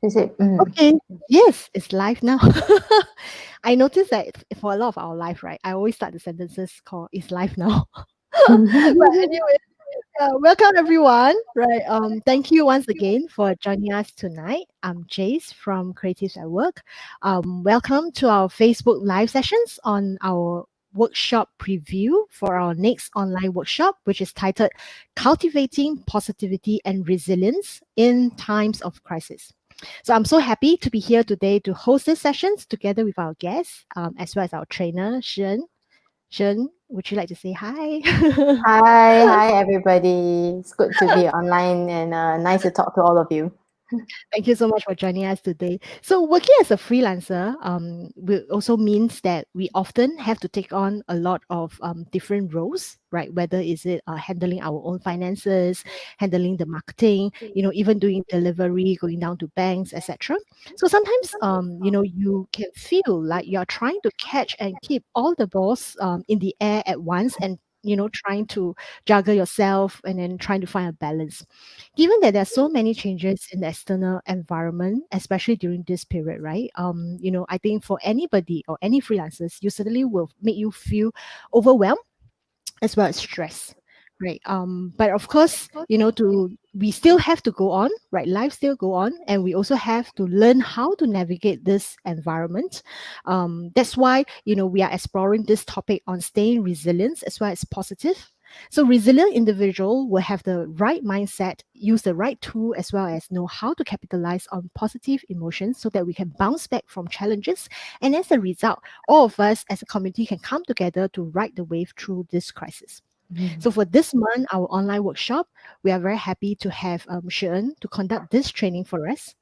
Is it? Okay, yes, it's live now. I noticed that for a lot of our life, right? I always start the sentences called "It's live now." But anyway, welcome everyone. Right. Thank you once again for joining us tonight. I'm Jace from Creatives at Work. Welcome to our Facebook live sessions on our workshop preview for our next online workshop, which is titled "Cultivating Positivity and Resilience in Times of Crisis." So I'm so happy to be here today to host these sessions together with our guests, as well as our trainer, Shen. Shen, would you like to say hi? Hi, everybody. It's good to be online and nice to talk to all of you. Thank you so much for joining us today. So, working as a freelancer also means that we often have to take on a lot of different roles, right? Whether is it handling our own finances, handling the marketing, even doing delivery, going down to banks, etc. So sometimes, you can feel like you're trying to catch and keep all the balls in the air at once, and trying to juggle yourself and then trying to find a balance. Given that there are so many changes in the external environment, especially during this period, right? I think for anybody or any freelancers, you certainly will make you feel overwhelmed as well as stress, right? But of course, to we still have to go on, right? Life still go on, and we also have to learn how to navigate this environment. That's why we are exploring this topic on staying resilient as well as positive. So resilient individual will have the right mindset, use the right tool, as well as know how to capitalize on positive emotions so that we can bounce back from challenges. And as a result, all of us as a community can come together to ride the wave through this crisis. So for this month, our online workshop, we are very happy to have Sha-En to conduct this training for us.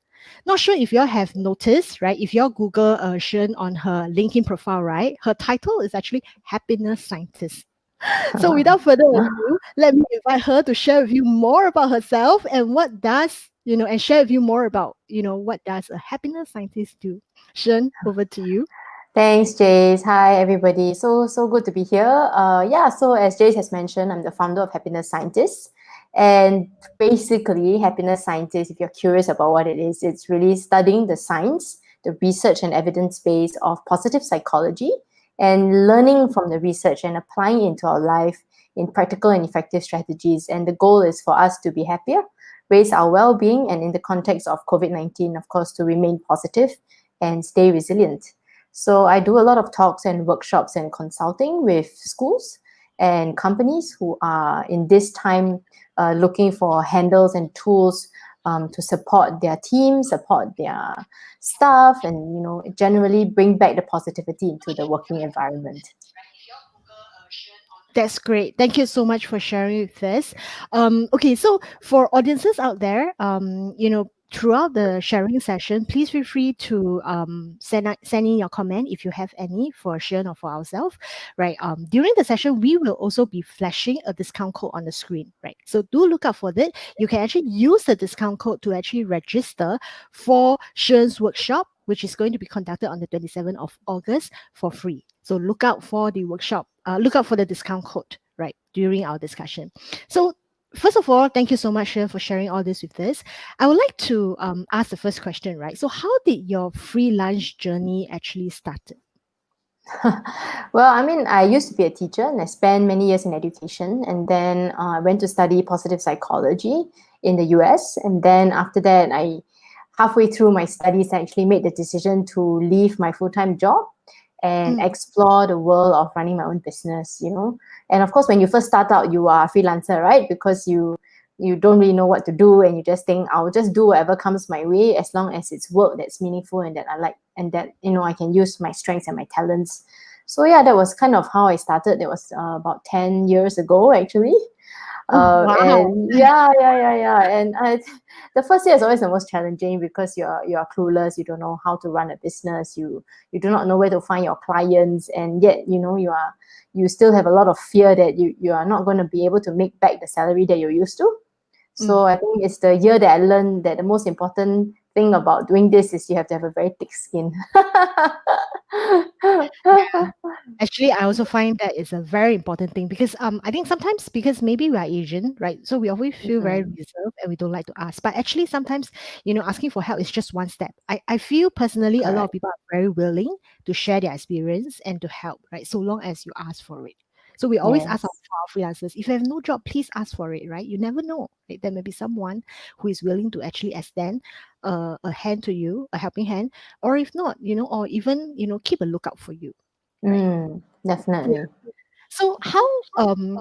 Not sure if you all have noticed, right? If you all Google Sha-En on her LinkedIn profile, right? Her title is actually Happiness Scientist. So without further ado, let me invite her to share with you more about herself and what does, and share with you more about, what does a happiness scientist do. Sha-En, over to you. Thanks, Jace. Hi, everybody. So good to be here. Yeah, so as Jace has mentioned, I'm the founder of Happiness Scientists. And basically, Happiness Scientists, if you're curious about what it is, it's really studying the science, the research and evidence base of positive psychology, and learning from the research and applying it into our life in practical and effective strategies. And the goal is for us to be happier, raise our well being, and in the context of COVID-19, of course, to remain positive and stay resilient. So I do a lot of talks and workshops and consulting with schools and companies who are in this time looking for handles and tools to support their team, support their staff, and generally bring back the positivity into the working environment. That's great. Thank you so much for sharing with us. Okay, so for audiences out there, throughout the sharing session, please feel free to send in your comment if you have any for Sha-En or for ourselves, right? During the session, we will also be flashing a discount code on the screen, right? So do look out for that. You can actually use the discount code to actually register for Sha-En's workshop, which is going to be conducted on the 27th of August for free. So look out for the workshop, look out for the discount code, right, during our discussion. So first of all, thank you so much, Sha, for sharing all this with us. I would like to ask the first question, right? So how did your freelance journey actually started? Well, I mean, I used to be a teacher and I spent many years in education. And then I went to study positive psychology in the US. And then after that, halfway through my studies, I actually made the decision to leave my full time job and Mm, explore the world of running my own business. And of course, when you first start out, you are a freelancer, right? Because you don't really know what to do and you just think I'll just do whatever comes my way as long as it's work that's meaningful and that I like and that I can use my strengths and my talents. So yeah, that was kind of how I started. That was about 10 years ago actually. oh, wow. And yeah. And the first year is always the most challenging because you're clueless. You don't know how to run a business. You do not know where to find your clients, and yet you still have a lot of fear that you are not going to be able to make back the salary that you're used to. So Mm, I think it's the year that I learned that the most important thing about doing this is you have to have a very thick skin. Actually, I also find that it's a very important thing because I think sometimes because maybe we are Asian, right? So we always feel very Mm, reserved and we don't like to ask. But actually sometimes, asking for help is just one step. I feel personally a lot of correct. people are very willing to share their experience and to help, right? So long as you ask for it. So we always ask Yes. for our freelancers, if you have no job, please ask for it, right? You never know. Right? There may be someone who is willing to actually extend a hand to you, a helping hand, or if not, or even, keep a lookout for you, right? Definitely. So how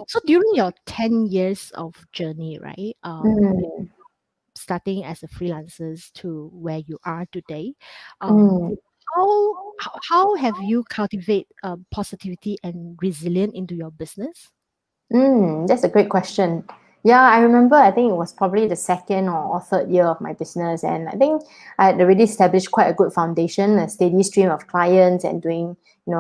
so during your 10 years of journey, right? Mm, Starting as a freelancers to where you are today, um mm. how have you cultivate positivity and resilience into your business? That's a great question. Yeah, I remember, I think it was probably the second or third year of my business. And I think I had already established quite a good foundation, a steady stream of clients and doing,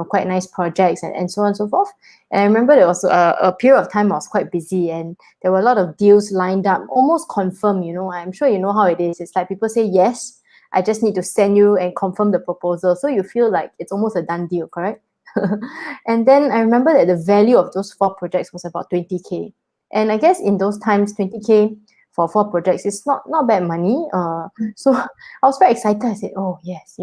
quite nice projects and so on and so forth. And I remember there was a period of time I was quite busy and there were a lot of deals lined up, almost confirmed, I'm sure you know how it is. It's like people say, yes, I just need to send you and confirm the proposal. So you feel like it's almost a done deal, correct? And then I remember that the value of those four projects was about 20K. And I guess in those times, 20K for four projects is not bad money. So I was very excited. I said, oh, yes,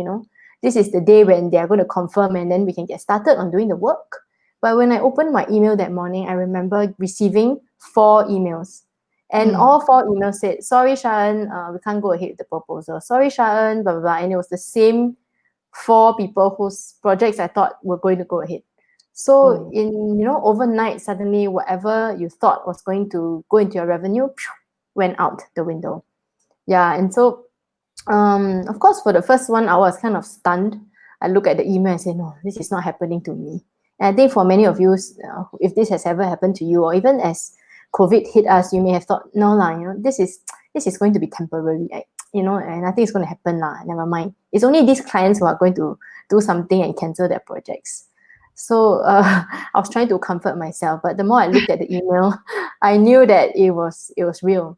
this is the day when they're going to confirm and then we can get started on doing the work. But when I opened my email that morning, I remember receiving four emails. And Mm, all four emails said, sorry, Sha-En, we can't go ahead with the proposal. Sorry, Sha-En, blah, blah, blah. And it was the same four people whose projects I thought were going to go ahead. So oh. in overnight, suddenly whatever you thought was going to go into your revenue went out the window. Yeah, and so of course for the first 1 hour I was kind of stunned. I look at the email and say, no, this is not happening to me. And I think for many of you, if this has ever happened to you, or even as COVID hit us, you may have thought, no lah, this is going to be temporary, and nothing is going to happen lah. Never mind. It's only these clients who are going to do something and cancel their projects. So I was trying to comfort myself, but the more I looked at the email, I knew that it was real.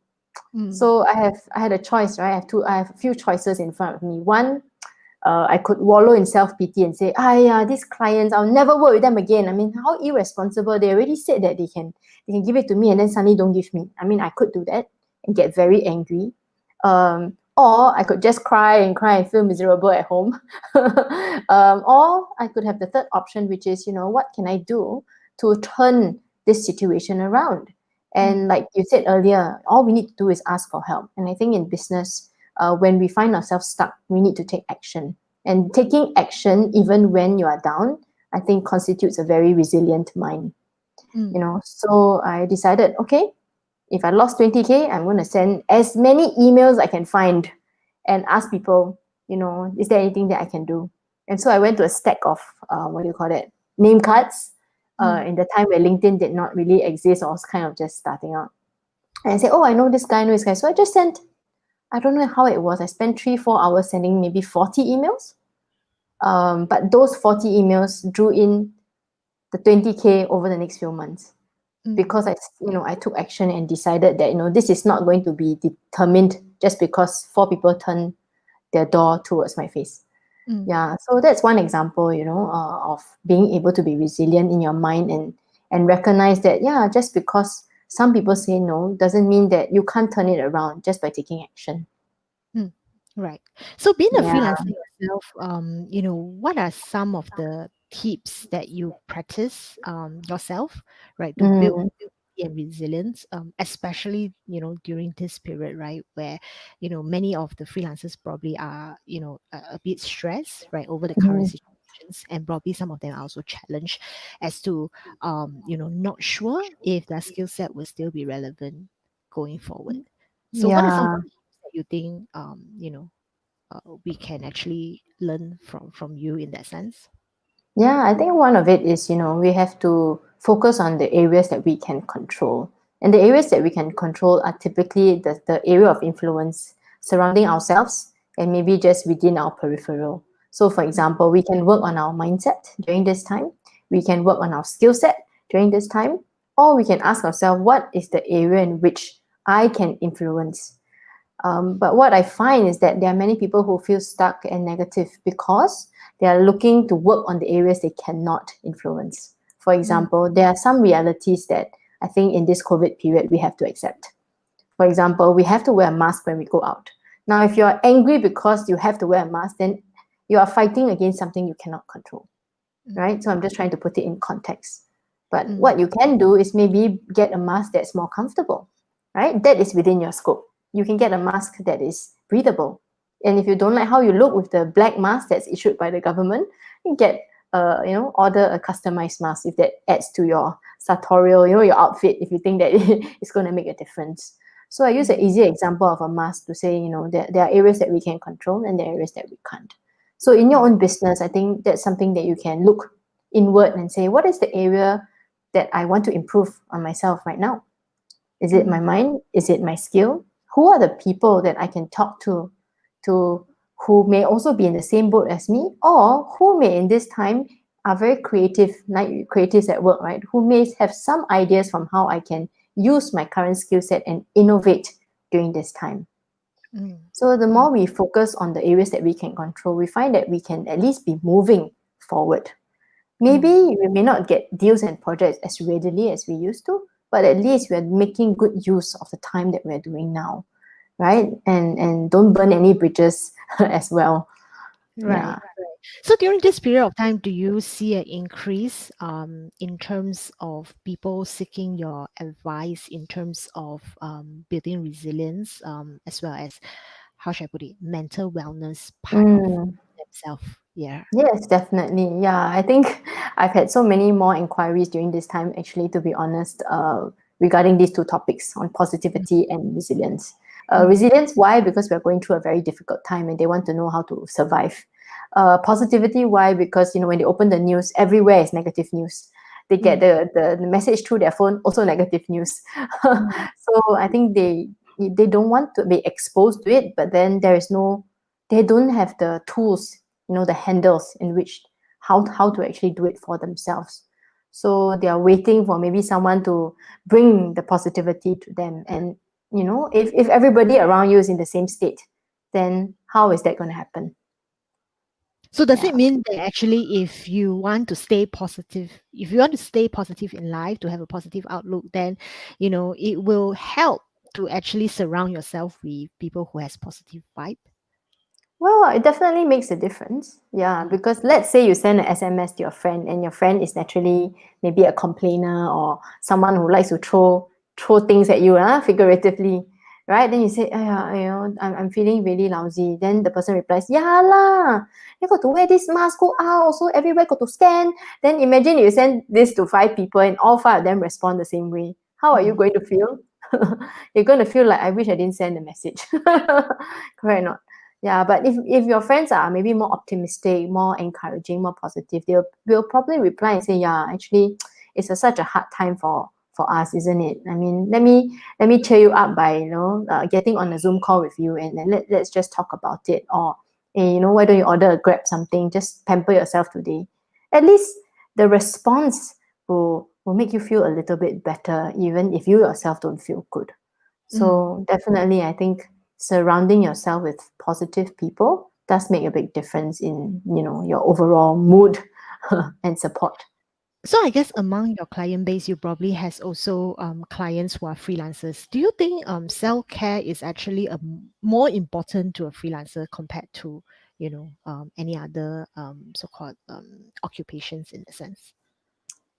Mm, So I had a choice, right? I have a few choices in front of me. One, I could wallow in self-pity and say, yeah, these clients, I'll never work with them again. I mean, how irresponsible. They already said that they can give it to me and then suddenly don't give me. I mean, I could do that and get very angry. Or I could just cry and feel miserable at home. Or I could have the third option, which is, what can I do to turn this situation around? mm, And like you said earlier, all we need to do is ask for help. And I think in business, when we find ourselves stuck, we need to take action. And taking action, even when you are down, I think constitutes a very resilient mind. mm, So I decided, okay, if I lost 20K, I'm going to send as many emails I can find and ask people, is there anything that I can do? And so I went to a stack of, what do you call it, name cards mm, in the time where LinkedIn did not really exist or was kind of just starting out. And I said, oh, I know this guy, I know this guy. So I just sent, I don't know how it was. I spent 3-4 hours sending maybe 40 emails. But those 40 emails drew in the 20K over the next few months mm, because I took action and decided that this is not going to be determined just because four people turn their door towards my face. mm. Yeah, so that's one example, of being able to be resilient in your mind and recognize that, yeah, just because some people say no doesn't mean that you can't turn it around just by taking action. Mm, right. So being a Yeah. freelancer yourself, what are some of the tips that you practice yourself, right, to build Mm, and resilience, especially during this period, right, where many of the freelancers probably are a bit stressed, right, over the current mm, situations, and probably some of them are also challenged as to not sure if their skill set will still be relevant going forward. So, what are some of yeah. the tips that you think we can actually learn from you in that sense? Yeah, I think one of it is, we have to focus on the areas that we can control. And the areas that we can control are typically the area of influence surrounding ourselves and maybe just within our peripheral. So, for Mm, example, we can work on our mindset during this time, we can work on our skill set during this time, or we can ask ourselves, what is the area in which I can influence? But what I find is that there are many people who feel stuck and negative because They are looking to work on the areas they cannot influence. For example, there are some realities that I think in this COVID period we have to accept. For example, we have to wear a mask when we go out. Now, if you're angry because you have to wear a mask, then you are fighting against something you cannot control, right? So I'm just trying to put it in context. But what you can do is maybe get a mask that's more comfortable, right? That is within your scope. You can get a mask that is breathable. And if you don't like how you look with the black mask that's issued by the government, you get order a customized mask if that adds to your sartorial, your outfit, if you think that it's going to make a difference. So I use an easy example of a mask to say, there are areas that we can control and there are areas that we can't. So in your own business, I think that's something that you can look inward and say, what is the area that I want to improve on myself right now? Is it my mind? Is it my skill? Who are the people that I can talk to who may also be in the same boat as me, or who may in this time are very creative, like creatives at work, right? Who may have some ideas from how I can use my current skill set and innovate during this time. So the more we focus on the areas that we can control, we find that we can at least be moving forward. Maybe we may not get deals and projects as readily as we used to, but at least we're making good use of the time that we're doing now, right? And don't burn any bridges as well. Right. Yeah. So during this period of time, do you see an increase in terms of people seeking your advice in terms of building resilience, as well as, how should I put it, mental wellness part of Mm. themselves? Yeah. Yes, definitely. Yeah, I think I've had so many more inquiries during this time, actually, to be honest, regarding these two topics on positivity and resilience. Resilience, why? Because we're going through a very difficult time and they want to know how to survive. Positivity, why? Because, when they open the news, everywhere is negative news. They get the message through their phone, also negative news. So I think they don't want to be exposed to it, but then they don't have the tools, the handles in which how to actually do it for themselves. So they are waiting for maybe someone to bring the positivity to them. And if everybody around you is in the same state, then how is that going to happen? So does Yeah. it mean that actually, if you want to stay positive, if you want to stay positive in life, to have a positive outlook, then it will help to actually surround yourself with people who has positive vibe? Well, it definitely makes a difference. Yeah, because let's say you send an SMS to your friend and your friend is naturally maybe a complainer or someone who likes to throw things at you, figuratively, right? Then you say, I'm feeling really lousy. Then the person replies, yeah lah, you got to wear this mask, go out, so everywhere got to scan. Then imagine you send this to 5 people and all 5 of them respond the same way. How are you going to feel? You're going to feel like, I wish I didn't send the message. Correct or not? Yeah, but if your friends are maybe more optimistic, more encouraging, more positive, they will probably reply and say, yeah, actually, it's such a hard time for us, isn't it? I mean, let me cheer you up by getting on a Zoom call with you, and then let's just talk about it. Or hey, why don't you order a Grab something? Just pamper yourself today. At least the response will make you feel a little bit better, even if you yourself don't feel good. So definitely, I think surrounding yourself with positive people does make a big difference in your overall mood and support. So I guess among your client base, you probably has also clients who are freelancers. Do you think self-care is actually more important to a freelancer compared to any other so-called occupations in a sense?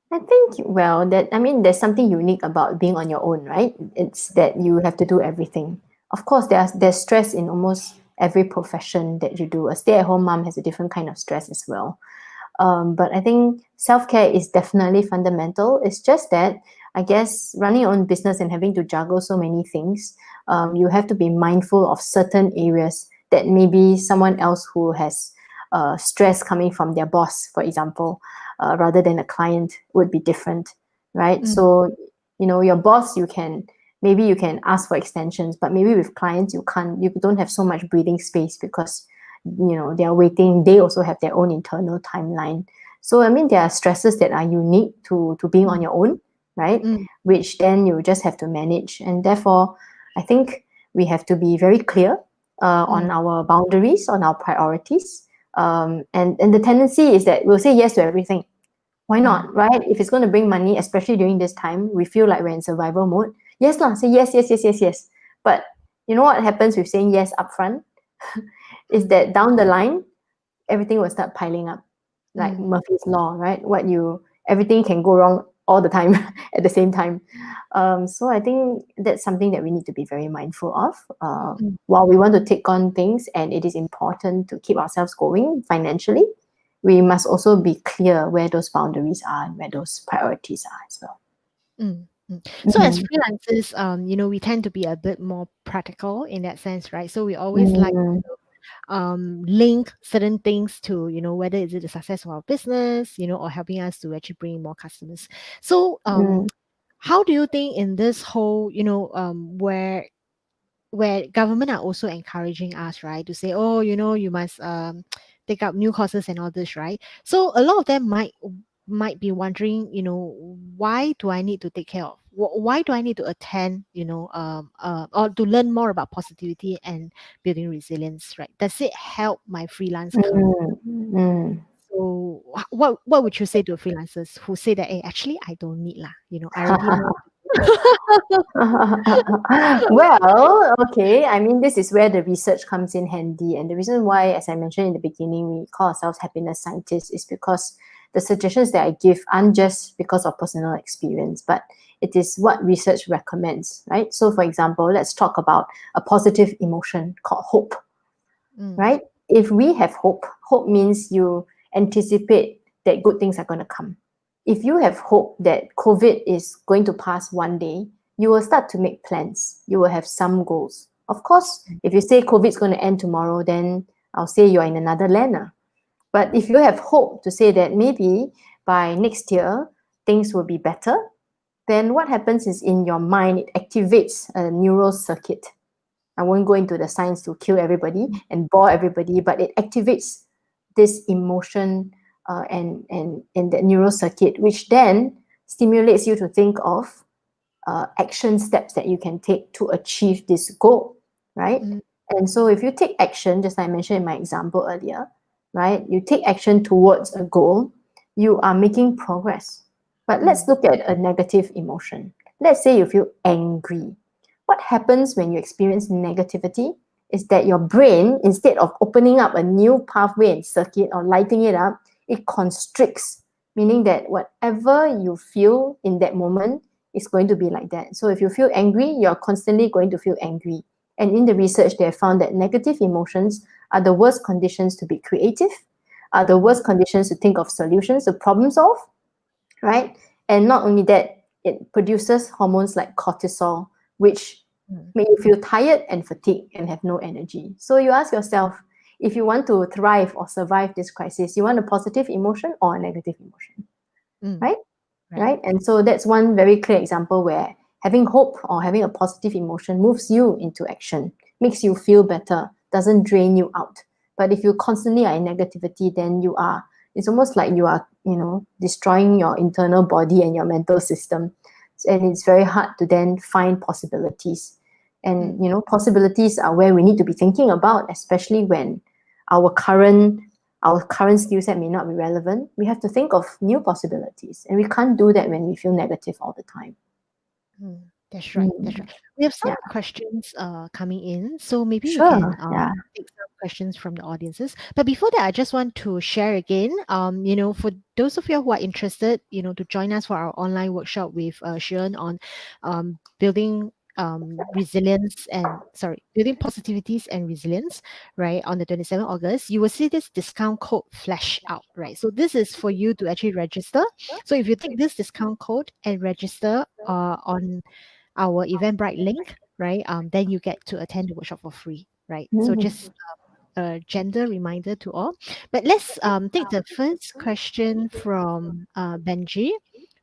I think, well, there's something unique about being on your own, right? It's that you have to do everything. Of course, there's stress in almost every profession that you do. A stay-at-home mom has a different kind of stress as well. But I think self-care is definitely fundamental. It's just that I guess running your own business and having to juggle so many things, you have to be mindful of certain areas that maybe someone else who has stress coming from their boss, for example, rather than a client would be different, right? So, your boss, maybe you can ask for extensions, but maybe with clients, you don't have so much breathing space because they are waiting. They also have their own internal timeline. So I mean, there are stresses that are unique to being on your own, right? Which then you just have to manage. And therefore, I think we have to be very clear on our boundaries, on our priorities. And the tendency is that we'll say yes to everything. Why Mm, not, right? If it's going to bring money, especially during this time, we feel like we're in survival mode. Yes, lah, say yes, yes, yes, yes, yes. But you know what happens with saying yes upfront is mm, that down the line, everything will start piling up, like mm, Murphy's law, right? Everything can go wrong all the time at the same time. So I think that's something that we need to be very mindful of. mm, While we want to take on things, and it is important to keep ourselves going financially, we must also be clear where those boundaries are and where those priorities are as well. mm, mm. So as Mm, freelancers, we tend to be a bit more practical in that sense, right? So we always like mm, link certain things to, whether is it the success of our business, or helping us to actually bring in more customers. So mm, how do you think in this whole, where government are also encouraging us, right, to say, oh, you must take up new courses and all this, right? So a lot of them might be wondering, why do I need to take care of? Why do I need to attend, or to learn more about positivity and building resilience, right? Does it help my freelance career? mm, mm. So what would you say to freelancers who say that, hey, actually, I don't need lah, I already know what to do. Well, okay. I mean, this is where the research comes in handy. And the reason why, as I mentioned in the beginning, we call ourselves happiness scientists is because the suggestions that I give aren't just because of personal experience, but it is what research recommends, right? So, for example, let's talk about a positive emotion called hope, Mm, right? If we have hope, hope means you anticipate that good things are going to come. If you have hope that COVID is going to pass one day, you will start to make plans. You will have some goals. Of course, if you say COVID is going to end tomorrow, then I'll say you're in another land. But if you have hope to say that maybe by next year things will be better, then what happens is in your mind it activates a neural circuit. I won't go into the science to kill everybody and bore everybody, but it activates this emotion and the neural circuit, which then stimulates you to think of action steps that you can take to achieve this goal, right? mm, And so if you take action, just like I mentioned in my example earlier, right? You take action towards a goal, you are making progress. But let's mm, look at a negative emotion. Let's say you feel angry. What happens when you experience negativity is that your brain, instead of opening up a new pathway and circuit or lighting it up, it constricts, meaning that whatever you feel in that moment is going to be like that. So if you feel angry, you're constantly going to feel angry. And in the research, they have found that negative emotions are the worst conditions to be creative, are the mm, worst conditions to think of solutions to problem solve, right? And not only that, it produces hormones like cortisol, which mm, make you feel tired and fatigued and have no energy. So you ask yourself, if you want to thrive or survive this crisis, you want a positive emotion or a negative emotion, mm. right? Right. Right? And so that's one very clear example where having hope or having a positive emotion moves you into action, makes you feel better, doesn't drain you out. But if you constantly are in negativity, then it's almost like you are, destroying your internal body and your mental system. And it's very hard to then find possibilities. And, Mm, possibilities are where we need to be thinking about, especially when our current our current skill set may not be relevant. We have to think of new possibilities. And we can't do that when we feel negative all the time. mm. That's right. That's Mm, right. We have some yeah, questions coming in, so maybe we can sure. Yeah. take some questions from the audiences. But before that, I just want to share again. For those of you who are interested, to join us for our online workshop with Sha-En on building resilience and sorry, building positivities and resilience, right? On the 27th August, you will see this discount code flash out, right? So this is for you to actually register. So if you take this discount code and register on our Eventbrite link, right? Then you get to attend the workshop for free, right? So Mhm. just a gentle reminder to all. But let's take the first question from Benji.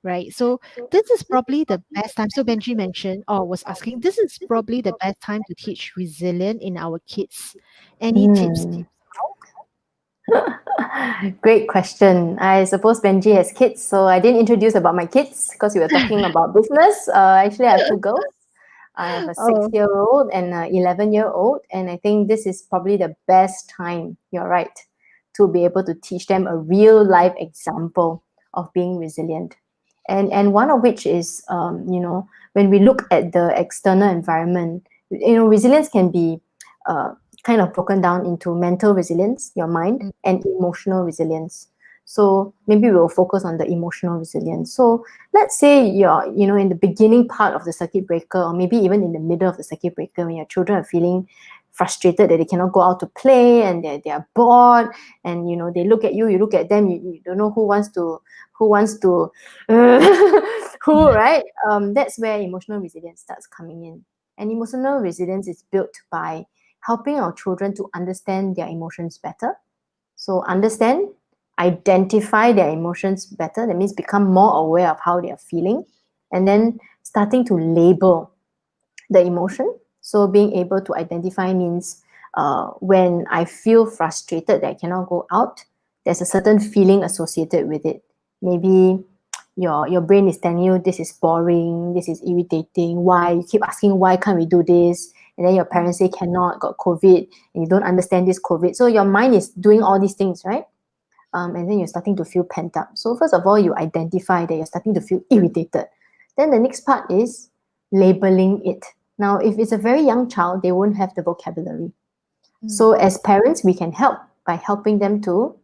Right. So this is probably the best time. So Benji mentioned or was asking, this is probably the best time to teach resilient in our kids. Any tips? Mm. Great question. I suppose Benji has kids, so I didn't introduce about my kids because we were talking about business. Actually, I have two girls. I have a Oh, 6-year-old and an 11-year-old, and I think this is probably the best time. You're right, to be able to teach them a real life example of being resilient. And one of which is, when we look at the external environment, resilience can be kind of broken down into mental resilience, your mind, mm, and emotional resilience. So maybe we'll focus on the emotional resilience. So let's say you're, in the beginning part of the circuit breaker, or maybe even in the middle of the circuit breaker, when your children are feeling frustrated that they cannot go out to play and they're bored, and they look at you, you look at them, you don't know who wants to who, right? That's where emotional resilience starts coming in. And emotional resilience is built by helping our children to understand their emotions better. So understand, identify their emotions better. That means become more aware of how they are feeling, and then starting to label the emotion. So being able to identify means, when I feel frustrated that I cannot go out, there's a certain feeling associated with it. Maybe your brain is telling you this is boring, this is irritating, why you keep asking why can't we do this, and then your parents say cannot, got COVID, and you don't understand this COVID. So your mind is doing all these things, right? And then you're starting to feel pent up. So first of all, you identify that you're starting to feel irritated. Then the next part is labeling it. Now, if it's a very young child, they won't have the vocabulary. mm, So as parents, we can help by helping them to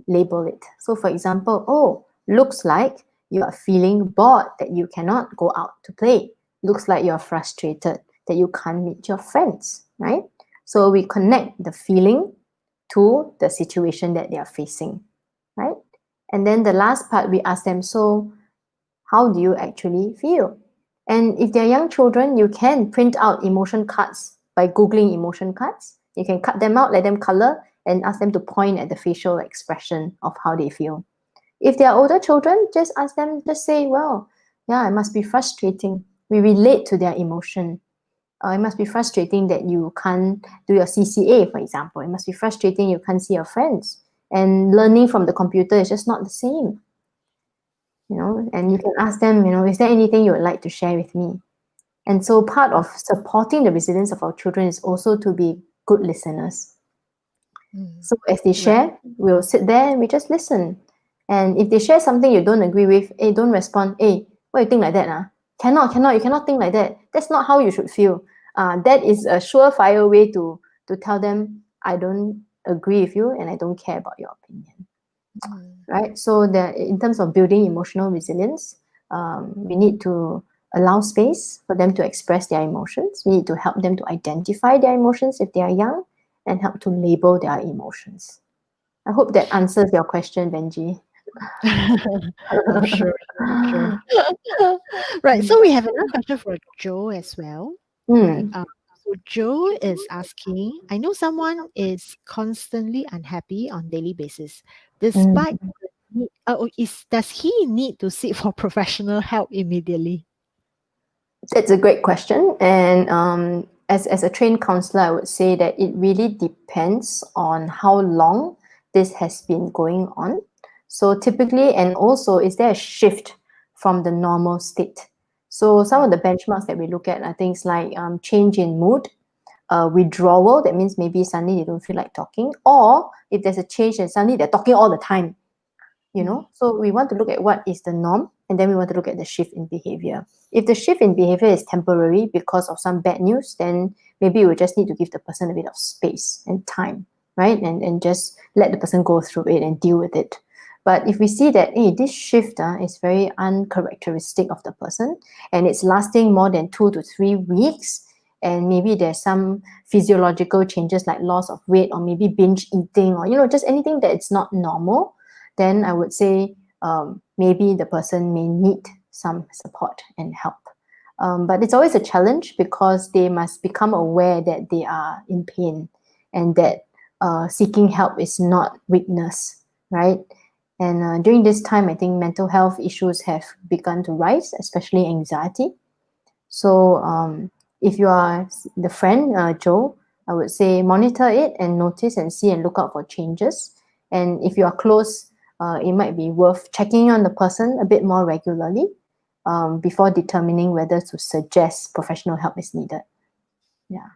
label it. So for example, oh, looks like you are feeling bored that you cannot go out to play. Looks like you're frustrated that you can't meet your friends, right? So we connect the feeling to the situation that they are facing, right? And then the last part, we ask them, so how do you actually feel? And if they're young children, you can print out emotion cards by Googling emotion cards. You can cut them out, let them color, and ask them to point at the facial expression of how they feel. If they are older children, just ask them, just say, well, yeah, it must be frustrating. We relate to their emotion. It must be frustrating that you can't do your CCA, for example. It must be frustrating you can't see your friends. And learning from the computer is just not the same, and you yeah, can ask them, is there anything you would like to share with me? And so part of supporting the resilience of our children is also to be good listeners. mm, So as they right. share, we'll sit there and we just listen. And if they share something you don't agree with, hey, don't respond. Hey, what you think like that? Cannot, you cannot think like that. That's not how you should feel. That is a surefire way to tell them, I don't agree with you and I don't care about your opinion. Mm, Right? So that in terms of building emotional resilience, we need to allow space for them to express their emotions. We need to help them to identify their emotions if they are young, and help to label their emotions. I hope that answers your question, Benji. I'm sure. I'm sure. Right. So we have another question for Joe as well. Right. Mm. So Joe is asking, I know someone is constantly unhappy on daily basis, despite Mm. the need, does he need to seek for professional help immediately? That's a great question. And as a trained counselor, I would say that it really depends on how long this has been going on. So typically, and also, is there a shift from the normal state? So some of the benchmarks that we look at are things like change in mood, withdrawal. That means maybe suddenly they don't feel like talking, or if there's a change and suddenly they're talking all the time, Mm, so we want to look at what is the norm, and then we want to look at the shift in behavior. If the shift in behavior is temporary because of some bad news, then maybe we just need to give the person a bit of space and time, right? And just let the person go through it and deal with it. But if we see that, hey, this shift is very uncharacteristic of the person, and it's lasting more than 2 to 3 weeks, and maybe there's some physiological changes like loss of weight, or maybe binge eating, or just anything that it's not normal, then I would say, maybe the person may need some support and help. But it's always a challenge because they must become aware that they are in pain, and that seeking help is not weakness, right? And during this time, I think mental health issues have begun to rise, especially anxiety. So if you are the friend, Joe, I would say monitor it and notice and see and look out for changes. And if you are close, it might be worth checking on the person a bit more regularly, before determining whether to suggest professional help is needed. Yeah.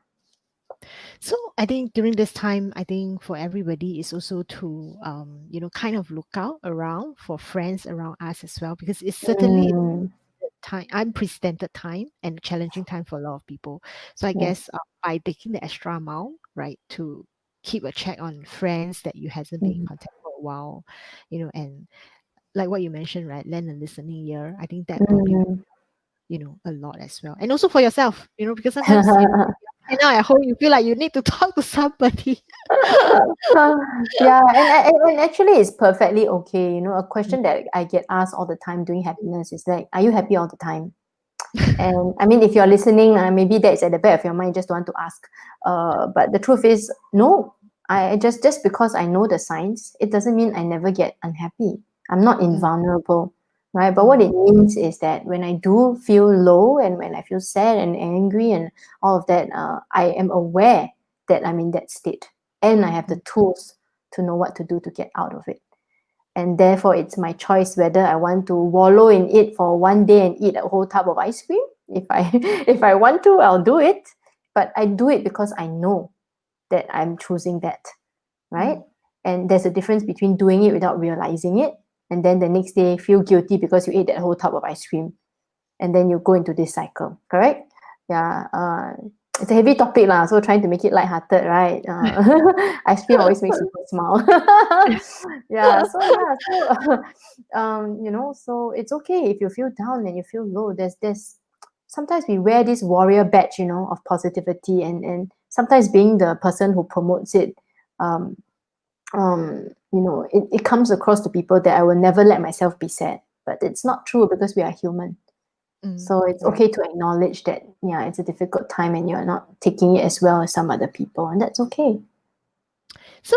So I think during this time, I think for everybody is also to kind of look out around for friends around us as well, because it's certainly Mm, time unprecedented time and a challenging time for a lot of people. So I guess yes. by taking the extra mile, right, to keep a check on friends that you hasn't been in Mm, contact for a while, and like what you mentioned, right, lend a listening ear. I think that probably mm. a lot as well. And also for yourself, because sometimes and now at home you feel like you need to talk to somebody. Yeah, and actually it's perfectly okay. You know, a question that I get asked all the time doing happiness is like, are you happy all the time? And I mean, if you're listening, maybe that's at the back of your mind, you just don't want to ask. But the truth is, no. I just because I know the signs, it doesn't mean I never get unhappy. I'm not Mm, invulnerable, right? But what mm, it means is that when I do feel low and when I feel sad and angry and all of that, I am aware that I'm in that state, and I have the mm, tools to know what to do to get out of it. And therefore it's my choice whether I want to wallow in it for one day and eat a whole tub of ice cream. If I if I want to, I'll do it. But I do it because I know that I'm choosing that, right? mm, And there's a difference between doing it without realizing it and then the next day feel guilty because you ate that whole tub of ice cream, and then you go into this cycle, correct? Yeah. It's a heavy topic lah, so trying to make it lighthearted, right? Ice cream always makes people smile. Yeah, so yeah, so so it's okay if you feel down and you feel low. There's sometimes we wear this warrior badge, of positivity, and sometimes being the person who promotes it, um, it comes across to people that I will never let myself be sad. But it's not true because we are human. mm. So it's Right. okay to acknowledge that, yeah, it's a difficult time and you're not taking it as well as some other people, and that's okay. So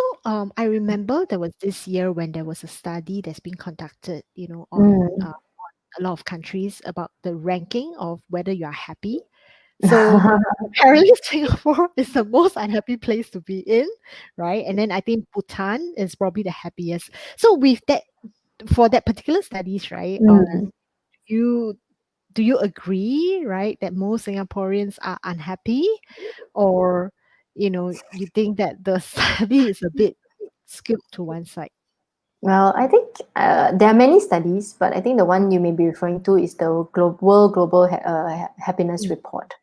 I remember there was this year when there was a study that's been conducted, on Mm. a lot of countries about the ranking of whether you are happy. So apparently Singapore is the most unhappy place to be in, right? And then I think Bhutan is probably the happiest. So with that, for that particular studies, right? Mm. You do you agree, right, that most Singaporeans are unhappy, or you think that the study is a bit skewed to one side? Well, I think there are many studies, but I think the one you may be referring to is the Global Happiness Mm, Report.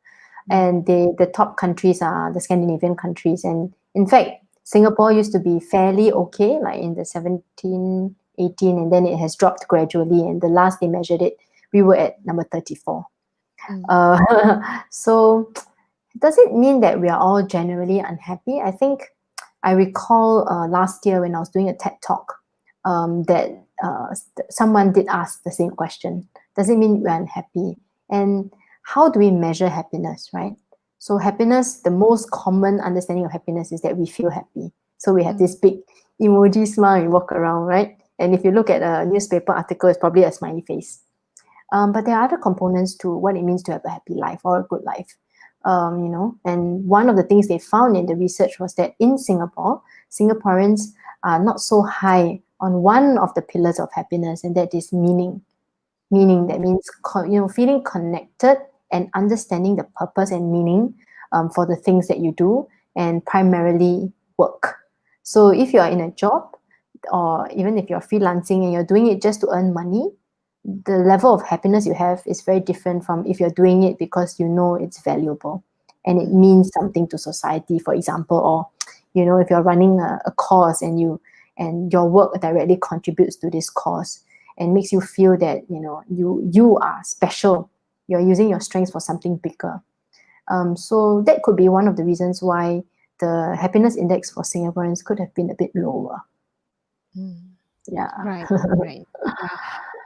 mm, And the top countries are the Scandinavian countries. And in fact, Singapore used to be fairly okay, like in the 17, 18, and then it has dropped gradually. And the last they measured it, we were at number 34. mm, Uh, so does it mean that we are all generally unhappy? I think I recall last year when I was doing a TED talk, that someone did ask the same question. Does it mean we're unhappy? And how do we measure happiness, right? So happiness, the most common understanding of happiness is that we feel happy. So we have mm, this big emoji smile, we walk around, right? And if you look at a newspaper article, it's probably a smiley face. But there are other components to what it means to have a happy life or a good life. And one of the things they found in the research was that in Singapore, Singaporeans are not so high on one of the pillars of happiness, and that is meaning. Meaning, that means feeling connected and understanding the purpose and meaning, for the things that you do, and primarily work. So if you are in a job, or even if you're freelancing and you're doing it just to earn money, the level of happiness you have is very different from if you're doing it because you know it's valuable and it mm, means something to society, for example. Or if you're running a cause and your work directly contributes to this cause and makes you feel that you are special, you're using your strengths for something bigger. So that could be one of the reasons why the happiness index for Singaporeans could have been a bit lower. mm. Yeah. Right, right. Yeah.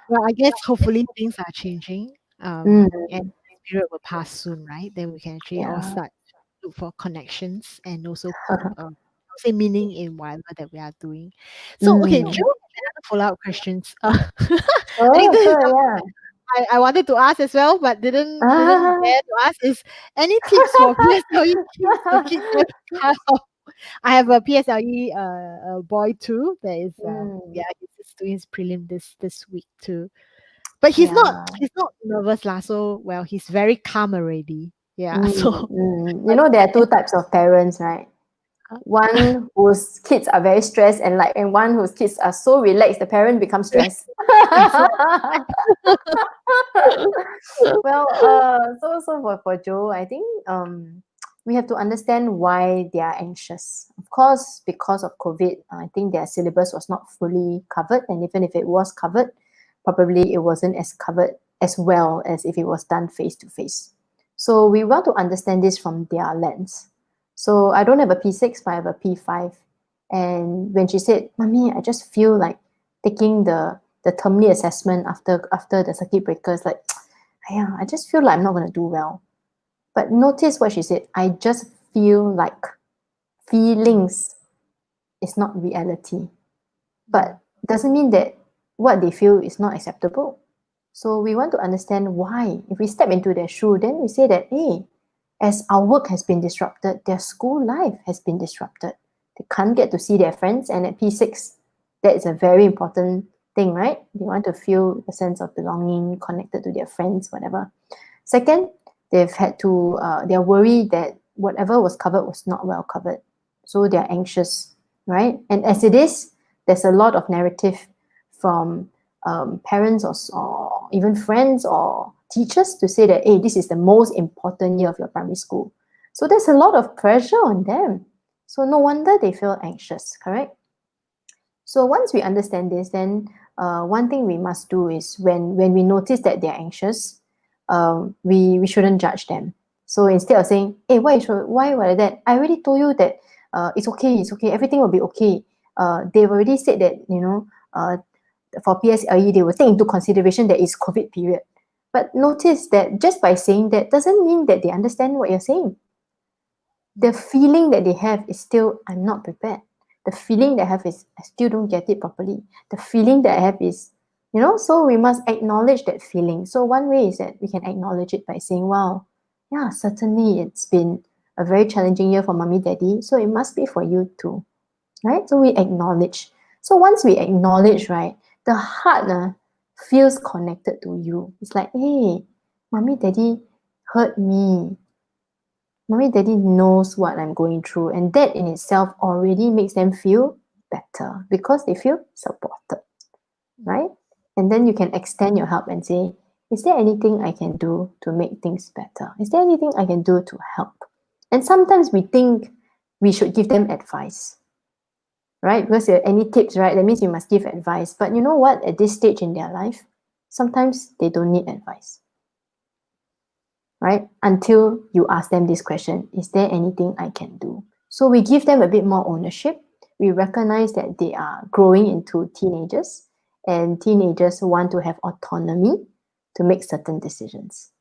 Well, I guess hopefully things are changing, Mm, and this period will pass soon, right? Then we can actually all yeah. start to look for connections and also say meaning in whatever that we are doing. So, okay, Mm. Joe, another follow-up questions. I think Sure, this is sure, something yeah. I wanted to ask as well, but didn't Ah, dare to ask. Is any tips for PSLE kids to keep them calm? I have a PSLE boy too. That is mm, yeah, he's just doing his prelim this week too. But he's not yeah. he's not nervous lah. So well, he's very calm already. Yeah. So You know, there are two types of parents, right? uh, One whose kids are very stressed, and one whose kids are so relaxed, the parent becomes stressed. exactly. Well, so for Joe, I think we have to understand why they are anxious. Of course, because of COVID, I think their syllabus was not fully covered, and even if it was covered, probably it wasn't as covered as well as if it was done face to face. So we want to understand this from their lens. So I don't have a P6, but I have a P5. And when she said, "Mommy, I just feel like taking the termly assessment after the circuit breakers, like, yeah, I just feel like I'm not going to do well." But notice what she said. I just feel like Mm, feelings is not reality. mm, But doesn't mean that what they feel is not acceptable. So we want to understand why. If we step into their shoe, then we say that, hey, as our work has been disrupted, their school life has been disrupted. They can't get to see their friends, and at P6, that is a very important thing, right? They want to feel a sense of belonging, connected to their friends, whatever. Second, they're worried that whatever was covered was not well covered. So they're anxious, right? And as it is, there's a lot of narrative from parents or even friends or teachers to say that, hey, this is the most important year of your primary school. So there's a lot of pressure on them. So no wonder they feel anxious, correct? So once we understand this, then one thing we must do is when we notice that they're anxious, we shouldn't judge them. So instead of saying, "Hey, why like that?" I already told you that it's okay, everything will be okay. They've already said that for PSLE they will take into consideration that it's COVID period. But notice that just by saying that doesn't mean that they understand what you're saying. The mm, feeling that they have is still, I'm not prepared. The feeling that I have is, I still don't get it properly. The feeling that I have is, so we must acknowledge that feeling. So one way is that we can acknowledge it by saying, wow, yeah, certainly it's been a very challenging year for mommy, daddy. So it must be for you too, right? So we acknowledge. So once we acknowledge, right, the heart feels connected to you. It's like, hey, mommy, daddy hurt me. Mommy daddy knows what I'm going through, and that in itself already makes them feel better because they feel supported, mm, right? And then you can extend your help and say, is there anything I can do to make things better? Is there anything I can do to help? And sometimes we think we should give them advice, right? Because any tips, right? That means you must give advice. But you know what? At this stage in their life, sometimes they don't need advice, right? Until you ask them this question, is there anything I can do? So we give them a bit more ownership. We recognize that they are growing into teenagers, and teenagers want to have autonomy to make certain decisions.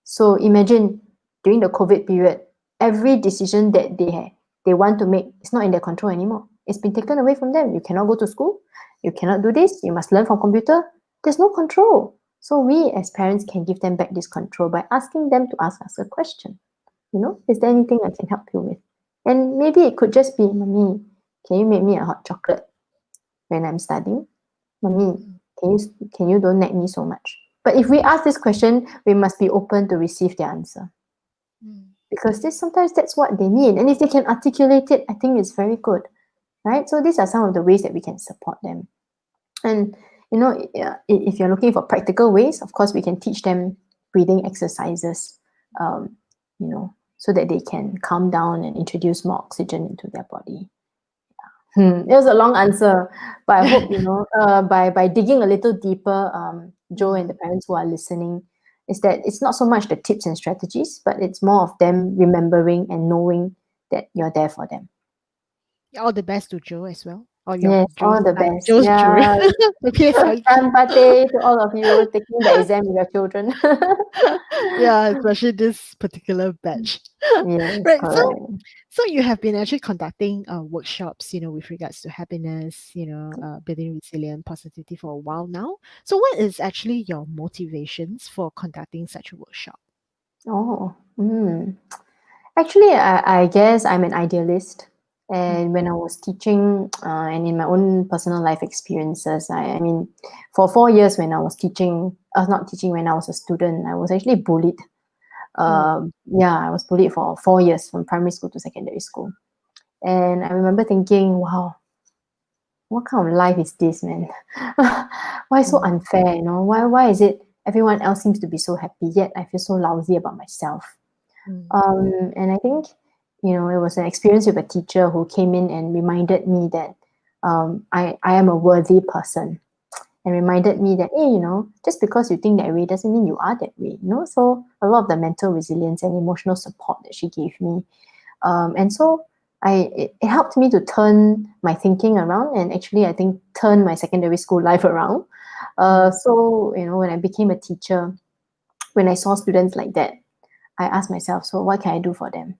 So imagine during the COVID period, every decision that they want to make is not in their control anymore. It's been taken away from them. You cannot go to school. You cannot do this. You must learn from computer. There's no control. So we as parents can give them back this control by asking them to ask us a question. Is there anything I can help you with? And maybe it could just be, mommy, can you make me a hot chocolate when I'm studying? Mommy, mm, can you don't nag me so much? But if we ask this question, we must be open to receive the answer mm, because this sometimes that's what they need. And if they can articulate it, I think it's very good, right? So these are some of the ways that we can support them. And if you're looking for practical ways, of course, we can teach them breathing exercises, um, so that they can calm down and introduce more oxygen into their body. It was a long answer, but I hope by digging a little deeper, Joe and the mm. parents who are listening, is that it's not so much the tips and strategies, but it's more of them remembering and knowing that you're there for them. All the best to Joe as well. Or your Yes, Joe's all the son, best. Joe's children. Yeah, Okay, sorry. empathy to all of you taking the exam with your children. Yeah, especially this particular batch. Yes, Right. So correct. so you have been actually conducting workshops, with regards to happiness, building resilient positivity for a while now. So what is actually your motivations for conducting such a workshop? Oh, actually, I guess I'm an idealist. Mm, And when I was teaching, and in my own personal life experiences, I mean, for 4 years when I was teaching, not teaching, when I was a student, I was actually bullied Oh. Yeah, I was bullied for 4 years from primary school to secondary school. And I remember thinking, wow, what kind of life is this, man? Why so Mm, unfair? Why is it everyone else seems to be so happy, yet I feel so lousy about myself? mm, And I think, it was an experience with a teacher who came in and reminded me that I am a worthy person, and reminded me that, hey, just because you think that way doesn't mean you are that way. So a lot of the mental resilience and emotional support that she gave me. And so it helped me to turn my thinking around, and actually, I think, turn my secondary school life around. mm, So, when I became a teacher, when I saw students like that, I asked myself, so what can I do for them?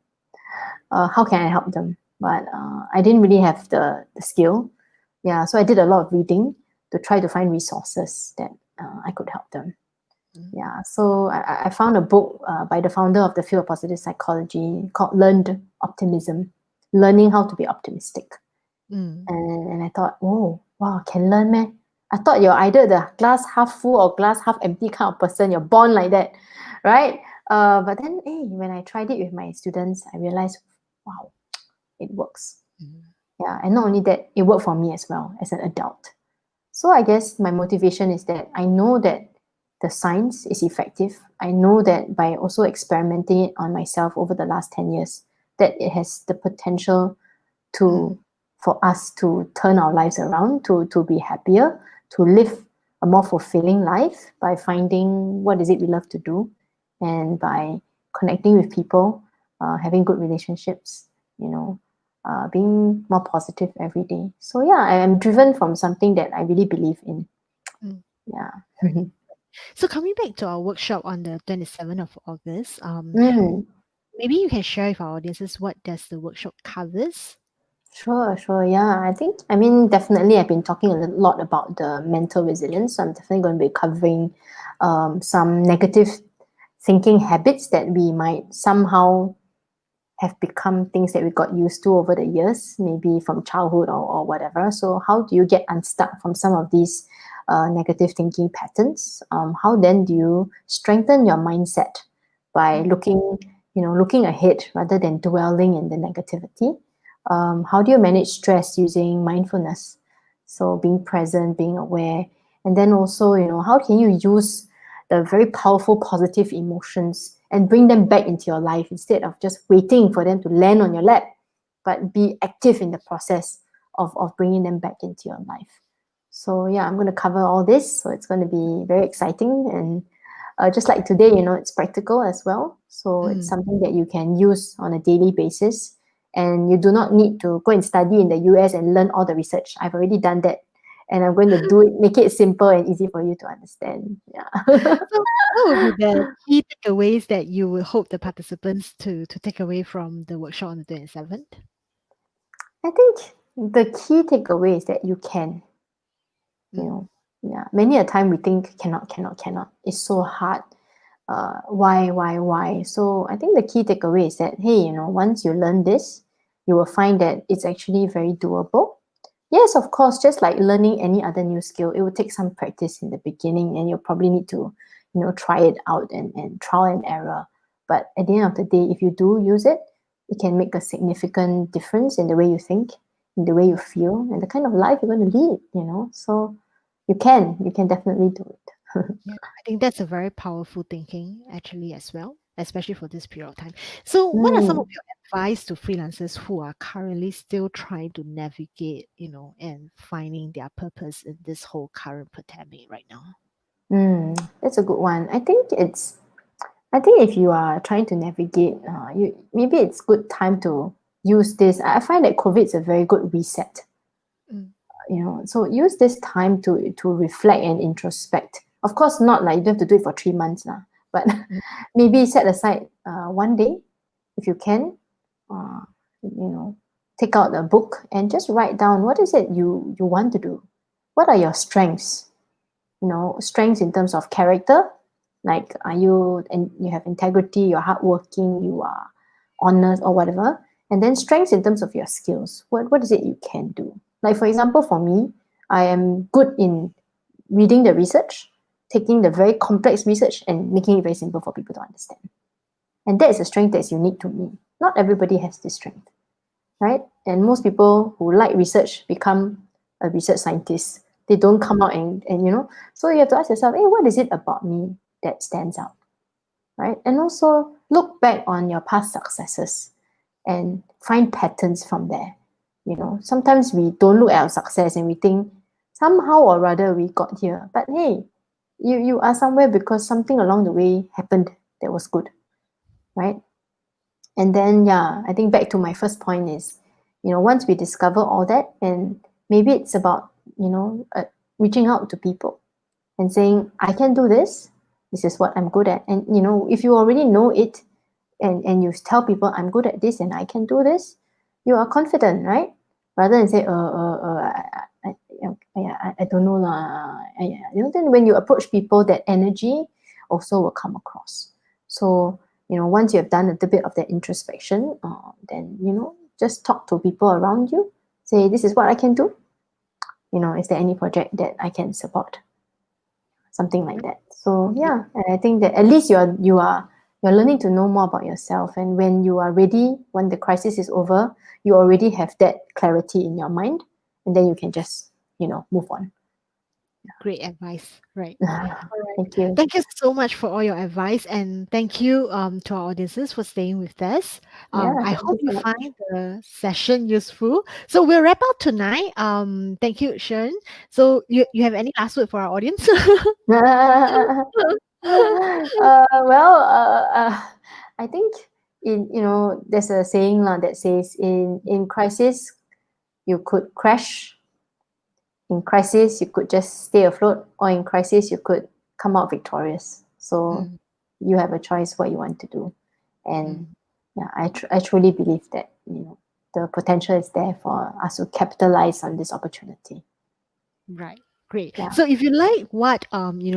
How can I help them? But I didn't really have the skill. Yeah, so I did a lot of reading to try to find resources that I could help them. mm, Yeah, so I found a book by the founder of the field of positive psychology called Learned Optimism, Learning How to Be Optimistic. mm, And I thought, oh, wow, can learn, man. I thought you're either the glass half full or glass half empty kind of person. You're born like that, right? But then, hey, when I tried it with my students, I realized, wow, it works. mm, Yeah, and not only that, it worked for me as well as an adult. So I guess my motivation is that I know that the science is effective. I know that by also experimenting it on myself over the last 10 years, that it has the potential mm, to for us to turn our lives around, to be happier, to live a more fulfilling life by finding what is it we love to do, and by connecting with people, having good relationships, being more positive every day. So yeah, I am driven from something that I really believe in. mm. Yeah. So coming back to our workshop on the 27th of August, Mm. maybe you can share with our audiences what does the workshop covers? Sure, sure. Yeah, I mean, definitely, I've been talking lot about the mental resilience. So I'm definitely going to be covering some negative thinking habits that we might somehow have become things that we got used to over the years, maybe from childhood or whatever. So, how do you get unstuck from some of these negative thinking patterns? How then do you strengthen your mindset by Mm, looking ahead rather than dwelling in the negativity? How do you manage stress using mindfulness? So, being present, being aware, and then also, how can you use the very powerful positive emotions and bring them back into your life instead of just waiting for them to land on your lap, but be active in the process of bringing them back into your life. So yeah, I'm going to cover all this. So it's going to be very exciting, and just like today, it's practical as well. So it's mm. something that you can use on a daily basis, and you do not need to go and study in the US and learn all the research. I've already done that, and I'm going to do it, make it simple and easy for you to understand. Yeah. So what would be the key takeaways that you would hope the participants to take away from the workshop on the 27th? I think the key takeaway is that you can, you Mm, know, yeah. Many a time we think cannot, cannot, cannot. It's so hard. Why? So I think the key takeaway is that, hey, once you learn this, you will find that it's actually very doable. Yes, of course, just like learning any other new skill, it will take some practice in the beginning, and you'll probably need to, try it out and trial and error. But at the end of the day, if you do use it, it can make a significant difference in the way you think, in the way you mm. feel, and the kind of life you're going to lead. So you can definitely do it. Yeah, I think that's a very powerful thinking actually as well, especially for this period of time. So what are some of Mm. your advice to freelancers who are currently still trying to navigate, and finding their purpose in this whole current pandemic right now? That's a good one. I think if you are trying to navigate, you maybe it's good time to use this. I find that COVID is a very good reset. Mm, So use this time to reflect and introspect. Of course, not like you don't have to do it for 3 months now, but mm, maybe set aside one day if you can. Uh, you know, take out a book and just write down what is it you want to do. What are your strengths? Strengths in terms of character, like are you and you have integrity, you're hardworking, you are honest or whatever. And then strengths in terms of your skills. What is it you can do? Like for example, for me, I am good in reading the research, taking the very complex research and making it very simple for people to understand. And that is a strength that's unique to me. Not everybody has this strength, right? And most people who like research become a research scientist. They don't come out and so you have to ask yourself, hey, what is it about me that stands out, right? And also look back on your past successes and find patterns from there. Sometimes we don't look at our success and we think somehow or rather we got here. But hey, you are somewhere because something along the way happened that was good, right? And then, yeah, I think back to my first point is, once we discover all that, and maybe it's about, reaching out to people and saying, I can do this. This is what I'm good at. And, if you already know it and you tell people, I'm good at this and I can do this, you are confident, right? Rather than say, I don't know lah. Then when you approach people, that energy also will come across. So, once you have done a little bit of that introspection, then, just talk to people around you. Say, this is what I can do. Is there any project that I can support? Something like that. So yeah, and I think that at least you're learning to know more about yourself. And when you are ready, when the crisis is over, you already have that clarity in your mind, and then you can just move on. Great advice. Right. All right. Thank you. Thank you so much for all your advice, and thank you to our audiences for staying with us. Yeah, I thank hope you you so much. find the session useful. So we'll wrap up tonight. Thank you, Sharon. So you have any last word for our audience? I think there's a saying lah that says in crisis you could crash, in crisis you could just stay afloat, or in crisis you could come out victorious. So Mm, you have a choice what you want to do. And mm. yeah, I truly believe that the potential is there for us to capitalize on this opportunity. Right. Great. Yeah. So if you like what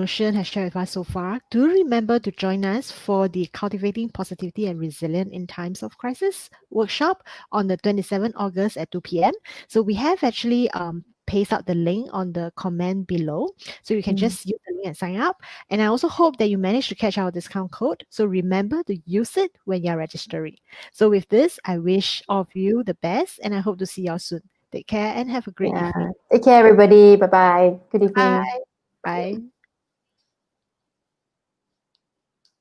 Shen has shared with us so far, do remember to join us for the Cultivating Positivity and Resilience in Times of Crisis workshop on the 27th August at 2 p.m. So we have actually pasted out the link on the comment below. So you can Mm. just use the link and sign up. And I also hope that you manage to catch our discount code. So remember to use it when you're registering. So with this, I wish all of you the best and I hope to see you all soon. Take care and have a great Yeah. evening. Take care, everybody. Bye bye. Good Bye. evening. Bye.